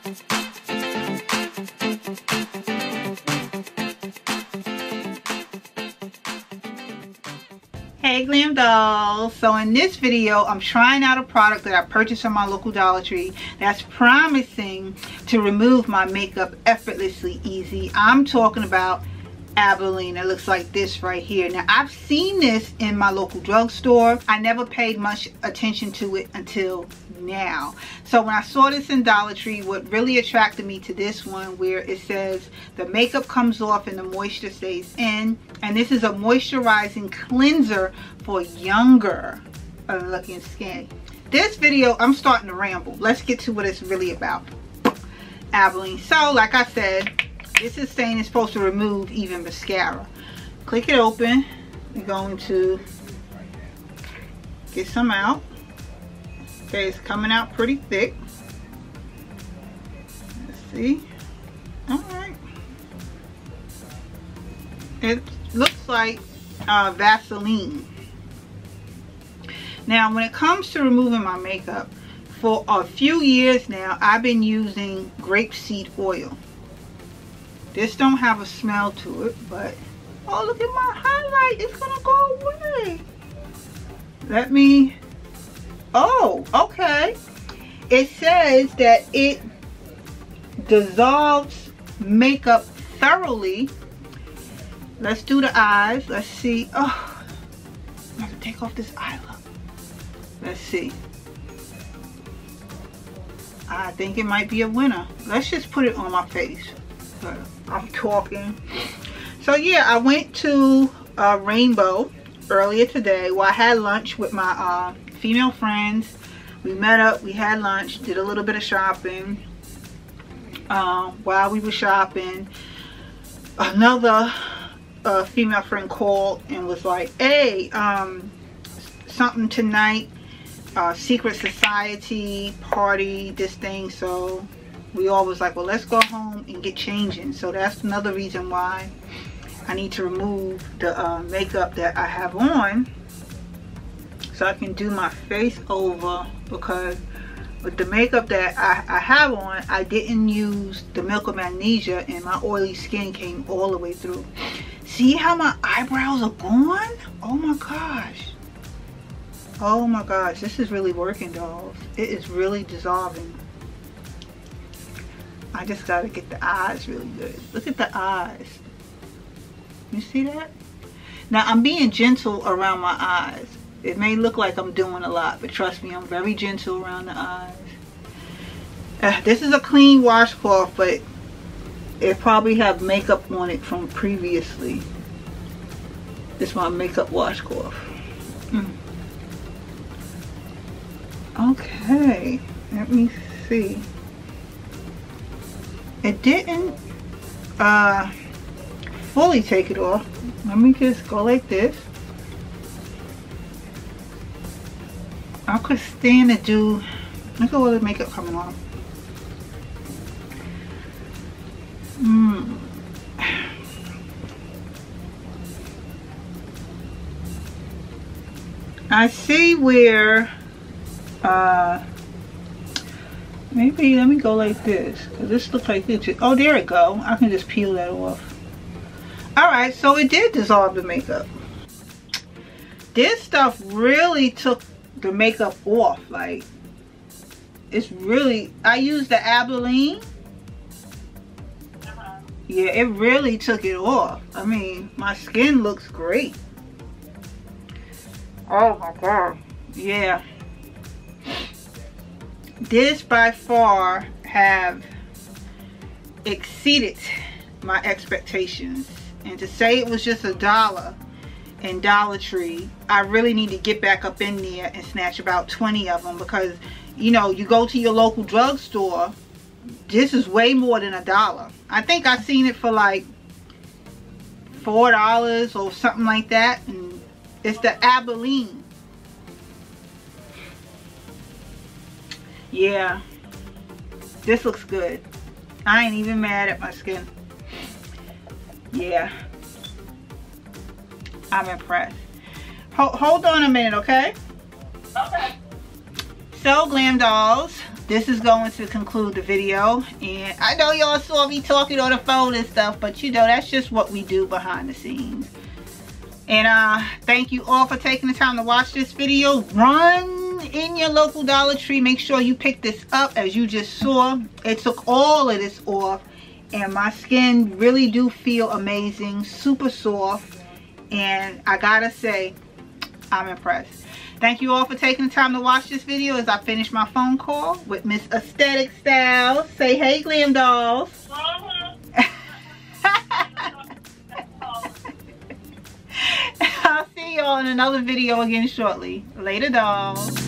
Hey Glam Dolls, so in this video I'm trying out a product that I purchased from my local Dollar Tree that's promising to remove my makeup effortlessly easy. I'm talking about ALBOLENE. It looks like this right here. Now I've seen this in my local drugstore. I never paid much attention to it until now. So when I saw this in Dollar Tree, what really attracted me to this one, where it says the makeup comes off and the moisture stays in, and this is a moisturizing cleanser for younger looking skin. This video, I'm starting to ramble. Let's get to what it's really about. ALBOLENE. So like I said, this is saying it's supposed to remove even mascara. Click it open. We're going to get some out. Okay, it's coming out pretty thick. Let's see. Alright. It looks like Vaseline. Now when it comes to removing my makeup, for a few years now I've been using grapeseed oil. This don't have a smell to it, but oh, look at my highlight. It's gonna go away. Let me, oh, okay. It says that it dissolves makeup thoroughly. Let's do the eyes. Let's see. Oh, I have to take off this eye look. Let's see. I think it might be a winner. Let's just put it on my face. I'm talking. So yeah, I went to Rainbow earlier today. Well, I had lunch with my female friends. We met up, we had lunch, did a little bit of shopping. While we were shopping, another female friend called and was like, hey, something tonight, secret society party, this thing. So we all was like, well, let's go home and get changing. So that's another reason why I need to remove the makeup that I have on, so I can do my face over, because with the makeup that I have on, I didn't use the Milk of Magnesia and my oily skin came all the way through. See how my eyebrows are gone? Oh my gosh. Oh my gosh, this is really working, dolls. It is really dissolving. I just gotta get the eyes really good. Look at the eyes. You see that? Now I'm being gentle around my eyes. It may look like I'm doing a lot, but trust me, I'm very gentle around the eyes. This is a clean washcloth, but it probably have makeup on it from previously. This is my makeup washcloth. Okay, let me see. It didn't fully take it off. Let me just go like this. I could stand to do, look at all the makeup coming off. I see where maybe let me go like this, because this looks like this. Oh, there it go. I can just peel that off. Alright, so it did dissolve the makeup. This stuff really took the makeup off. Like, it's really, I used the ALBOLENE. Yeah, it really took it off. I mean, my skin looks great. Oh my god. Yeah. This by far have exceeded my expectations. And to say it was just $1 in Dollar Tree, I really need to get back up in there and snatch about 20 of them, because you know, you go to your local drugstore, this is way more than $1. I think I seen it for like $4 or something like that, and it's the ALBOLENE. Yeah, this looks good. I ain't even mad at my skin. Yeah, I'm impressed. Hold on a minute, okay? Okay. So, Glam Dolls, this is going to conclude the video. And I know y'all saw me talking on the phone and stuff, but you know, that's just what we do behind the scenes. And thank you all for taking the time to watch this video. Run in your local Dollar Tree. Make sure you pick this up. As you just saw, it took all of this off, and my skin really do feel amazing, super soft, and I gotta say, I'm impressed. Thank you all for taking the time to watch this video as I finish my phone call with Miss Aesthetic Styles. Say hey, Glam Dolls. I'll see y'all in another video again shortly. Later, dolls.